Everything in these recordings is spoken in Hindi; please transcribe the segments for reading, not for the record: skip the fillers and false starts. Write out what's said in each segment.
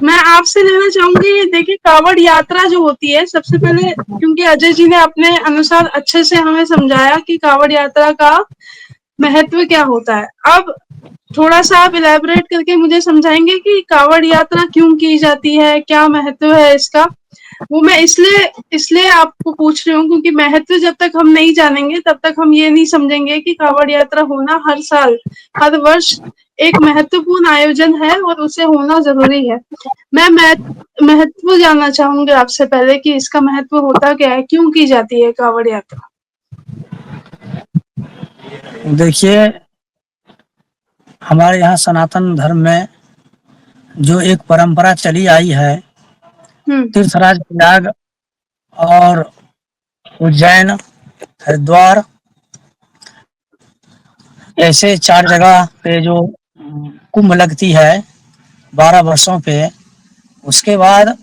मैं आपसे लेना चाहूँगी, देखिए कावड़ यात्रा जो होती है, सबसे पहले क्योंकि अजय जी ने अपने अनुसार अच्छे से हमें समझाया कि कावड़ यात्रा का महत्व क्या होता है। अब थोड़ा-सा आप इलैबोरेट करके मुझे समझाएँगे कि कावड़ यात्रा क्यों की जाती है? क्या महत्व है इसका? वो मैं इसलिए इसलिए आपको पूछ रही हूँ क्योंकि महत्व जब तक हम नहीं जानेंगे तब तक हम ये नहीं समझेंगे कि कावड़ यात्रा होना हर साल, हर वर्ष एक महत्वपूर्ण आयोजन है और उसे होना ज़रूरी है। मैं महत्व जानना चाहूँगी आपसे पहले कि इसका महत्व होता क्या है? क्यों की जाती है कावड़ यात्रा? देखिए, हमारे यहाँ सनातन धर्म में जो एक परंपरा चली आई है, हुँ, तीर्थराज प्रयाग और उज्जैन, हरिद्वार ऐसे 4 जगह पे जो कुंभ लगती है 12 वर्षों पे, उसके बाद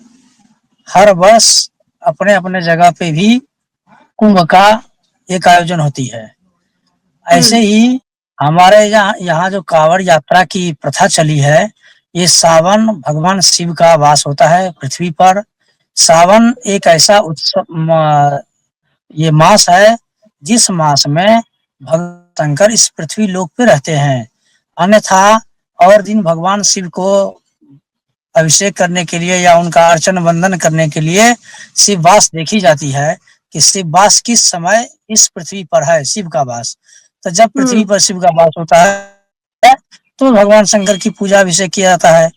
हर वर्ष अपने-अपने जगह पे भी कुंभ का एक आयोजन होती है। हुँ, ऐसे ही हमारे यहाँ यहाँ जो कांवड़ यात्रा की प्रथा चली है, ये सावन भगवान शिव का वास होता है पृथ्वी पर। सावन एक ऐसा उत्सव ये मास है, जिस मास में भगवान शंकर इस पृथ्वी लोक पे रहते हैं। अन्यथा और दिन भगवान शिव को अभिषेक करने के लिए या उनका अर्चन वंदन करने के लिए शिव वास देखी जाती है कि शिव वास किस समय इस पृथ्वी पर है, शिव का वास। तो जब हुँ, पृथ्वी पर शिव का वास होता है तो भगवान शंकर की पूजा अभिषेक किया जाता है।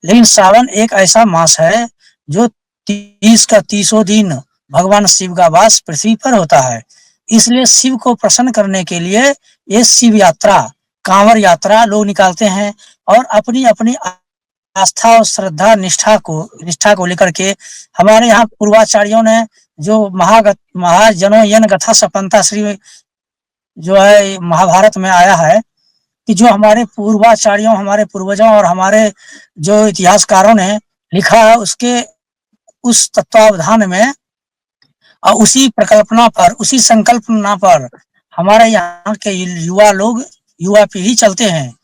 लेकिन सावन एक ऐसा मास है जो 30 का 30 दिन भगवान शिव का वास पृथ्वी पर होता है। इसलिए शिव को प्रसन्न करने के लिए ये शिव यात्रा, कांवड़ यात्रा लोग निकालते हैं और अपनी अपनी आस्था और श्रद्धा निष्ठा को लेकर के हमारे यहाँ पूर्वाचार्यों ने जो महाजनोयन गथा सपंता श्री जो है महाभारत में आया है कि जो हमारे पूर्वाचार्यों, हमारे पूर्वजों और हमारे जो इतिहासकारों ने लिखा है, उसके उस तत्वावधान में और उसी प्रकल्पना पर, उसी संकल्पना पर हमारे यहाँ के युवा लोग, युवा पीढ़ी चलते हैं।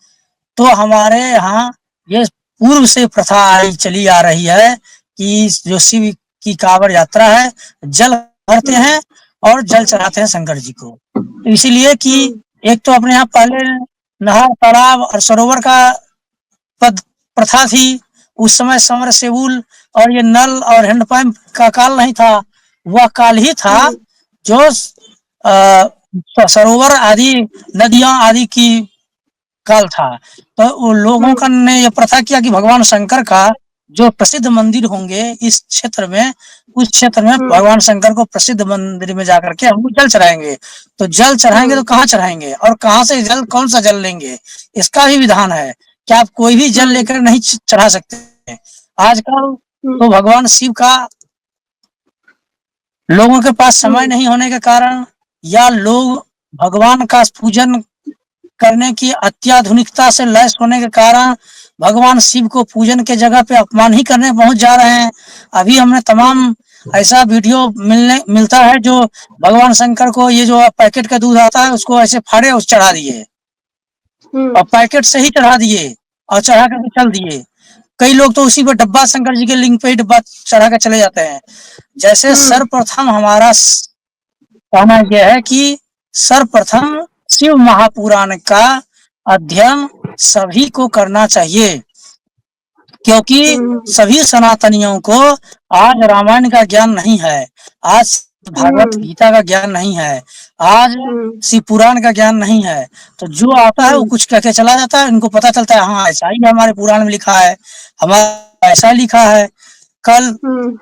तो हमारे यहाँ ये पूर्व से प्रथा आई चली आ रही है कि जो शिव की कांवड़ यात्रा है, जल भरते हुँ, हैं और जल चढ़ाते हैं शंकर जी को। तो इसीलिए कि हुँ, एक तो अपने यहाँ पहले नहर, तालाब और सरोवर का पद प्रथा थी। उस समय समरसेबुल और ये नल और हैंडपंप का काल नहीं था। वह काल ही था हुँ, जो सरोवर आदि, नदियां आदि की काल था। तो उन लोगों हुँ, का ने ये प्रथा किया कि भगवान शंकर का जो प्रसिद्ध मंदिर होंगे इस क्षेत्र में, उस क्षेत्र में हुँ, भगवान शंकर को प्रसिद्ध मंदिर में जाकर के हम जल चढ़ाएंगे। तो जल चढ़ाएंगे तो हुँ, कहाँ चढ़ाएंगे और कहाँ से जल, कौन सा जल लेंगे, इसका भी विधान है कि आप कोई भी जल हुँ, लेकर नहीं चढ़ा सकते। आजकल हुँ, तो भगवान शिव का लोगों के पास समय हुँ, नहीं होने के कारण या लोग भगवान का पूजन करने की अत्याधुनिकता से लैस होने के कारण भगवान शिव को पूजन के जगह पे अपमान ही करने पहुंच जा रहे हैं। अभी हमें हुँ, तमाम ऐसा वीडियो मिलता है जो भगवान शंकर को ये जो पैकेट का दूध आता है उसको ऐसे फाड़े उस चढ़ा दिए हुँ, और पैकेट से ही चढ़ा दिए और चढ़ा करके चल दिए। कई लोग तो उसी पर डब्बा शंकर जी के लिंग पे ही डब्बा चढ़ा कर चले जाते हैं। जैसे हुँ, सर्वप्रथम हमारा कहना यह है कि सर्वप्रथम शिव महापुराण का अध्ययन सभी को करना चाहिए, क्योंकि हुँ, सभी सनातनियों को आज रामायण का ज्ञान नहीं है, आज भागवत हुँ, गीता का ज्ञान नहीं है, आज हुँ, शिव पुराण का ज्ञान नहीं है। तो जो आता है वो हुँ, कुछ कह के चला जाता है, इनको पता चलता है हाँ ऐसा ही हमारे पुराण में लिखा है, हमारा ऐसा लिखा है। कल हुँ,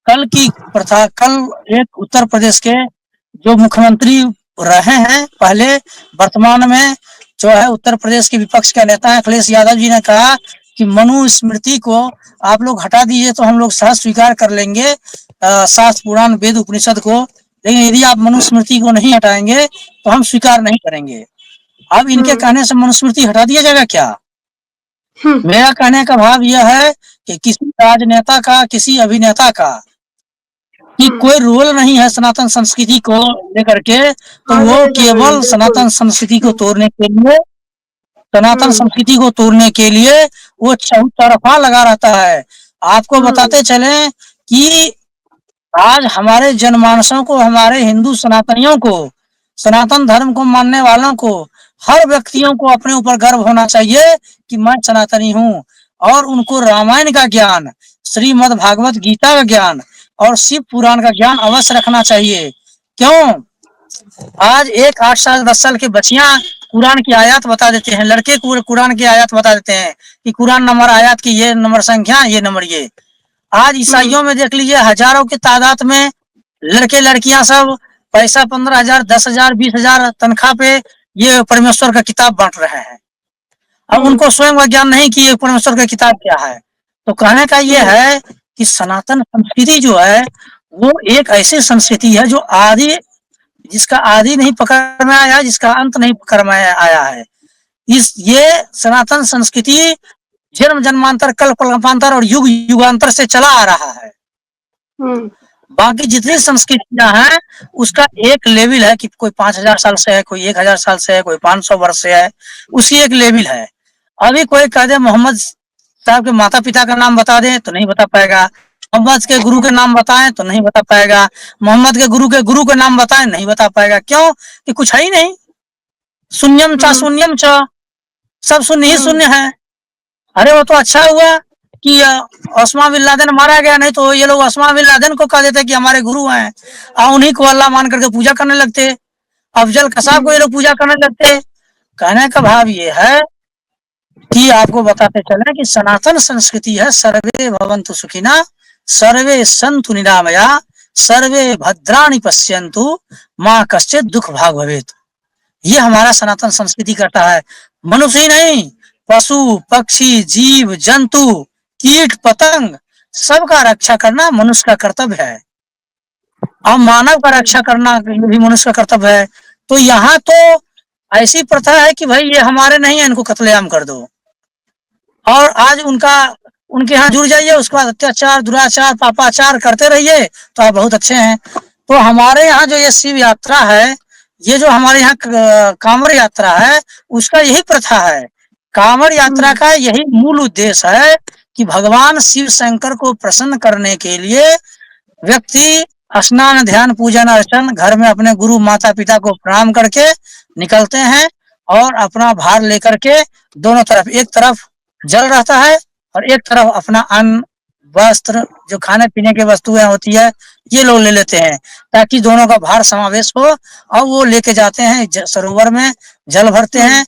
कल की प्रथा, कल एक उत्तर प्रदेश के जो मुख्यमंत्री रहे हैं पहले, वर्तमान में जो है उत्तर प्रदेश के विपक्ष के नेता है अखिलेश यादव जी ने कहा कि मनुस्मृति को आप लोग हटा दीजिए तो हम लोग सहज स्वीकार कर लेंगे शास्त्र पुराण वेद उपनिषद को, लेकिन यदि आप मनुस्मृति को नहीं हटाएंगे तो हम स्वीकार नहीं करेंगे। अब इनके हुँ, कहने से मनुस्मृति हटा दिया जाएगा क्या? हुँ, मेरा कहने का भाव यह है कि किसी राजनेता का, किसी अभिनेता का कि हुँ, कोई रोल नहीं है सनातन संस्कृति को लेकर के, तो आगे वो चल रही है, केवल बिल्कुल। सनातन संस्कृति को हुँ, तोड़ने के लिए, सनातन हुँ, संस्कृति को तोड़ने के लिए वो चौतरफा लगा रहता है। आपको बताते चले कि आज हमारे जनमानसों को, हमारे हिंदू सनातनियों को, सनातन धर्म को मानने वालों को, हर व्यक्तियों को अपने ऊपर गर्व होना चाहिए कि मैं सनातनी हूँ, और उनको रामायण का ज्ञान, श्रीमद् भागवत गीता का ज्ञान और शिव पुराण का ज्ञान अवश्य रखना चाहिए। क्यों? आज एक 8 साल 10 साल की बच्चियां कुरान की आयत बता देते हैं, लड़के कुरान की आयत बता देते हैं कि कुरान नंबर आयत की ये नंबर संख्या, ये नंबर ये। आज ईसाइयों में देख लीजिए हजारों की तादाद में लड़के लड़कियां सब पैसा 15,000 10,000 20,000 तनख्वाह पे ये परमेश्वर का किताब बांट रहे हैं। अब उनको स्वयं का ज्ञान नहीं कि ये परमेश्वर का किताब क्या है। तो कहने का ये है कि सनातन संस्कृति जो है वो एक ऐसी संस्कृति है जो आदि, जिसका आदि नहीं पकड़ में आया, जिसका अंत नहीं पकड़ में आया है। ये सनातन संस्कृति जन्म जन्मांतर कल्प कल्पांतर और युग युगांतर से चला आ रहा है। बाकी जितनी संस्कृतियां हैं उसका एक लेवल है कि कोई 5,000 साल से है, कोई 1,000 साल से है, कोई 500 वर्ष से है, उसकी एक लेवल है। अभी कोई कह दे मोहम्मद साहब के माता पिता का नाम बता दें तो नहीं बता पाएगा, मोहम्मद के गुरु के नाम बताएं तो नहीं बता पाएगा, मोहम्मद के गुरु के नाम बताएं नहीं बता पाएगा। क्यों? कि कुछ है ही नहीं, शून्यम चा शून्यम चा, सब शून्य ही शून्य है। अरे वो तो अच्छा हुआ कि ओस्मा बिन लादेन मारा गया, नहीं तो ये लोग ओस्मा बिन लादेन को कह देते कि हमारे गुरु हैं और उन्हीं को अल्लाह मान करके पूजा करने लगते। अफजल कसाब को ये लोग पूजा करने लगते। कहने का भाव ये है कि आपको बताते चले कि सनातन संस्कृति है सर्वे भवन्तु सुखिना, सर्वे सन्तु निरामया, सर्वे भद्राणि पश्यन्तु, माँ कश्चित् दुख भाग भवेत्। ये हमारा सनातन संस्कृति करता है। मनुष्य ही नहीं, पशु पक्षी जीव जंतु कीट पतंग सबका रक्षा करना मनुष्य का कर्तव्य है, और मानव का रक्षा करना भी मनुष्य का कर्तव्य है। तो यहाँ तो ऐसी प्रथा है कि भाई ये हमारे नहीं है, इनको कत्लेआम कर दो, और आज उनके यहाँ जुड़ जाइए, उसके बाद अत्याचार दुराचार पापाचार करते रहिए तो आप बहुत अच्छे हैं। तो हमारे यहाँ जो ये शिव यात्रा है, ये जो हमारे यहाँ कांवड़ यात्रा है, उसका यही प्रथा है। कांवड़ यात्रा का यही मूल उद्देश्य है कि भगवान शिव शंकर को प्रसन्न करने के लिए व्यक्ति स्नान ध्यान पूजन अर्चन घर में अपने गुरु माता पिता को प्रणाम करके निकलते हैं, और अपना भार लेकर के दोनों तरफ, एक तरफ जल रहता है और एक तरफ अपना अन्न वस्त्र जो खाने पीने की वस्तुएं होती है ये लोग ले लेते हैं, ताकि दोनों का भार समावेश हो, और वो लेके जाते हैं सरोवर में जल भरते हैं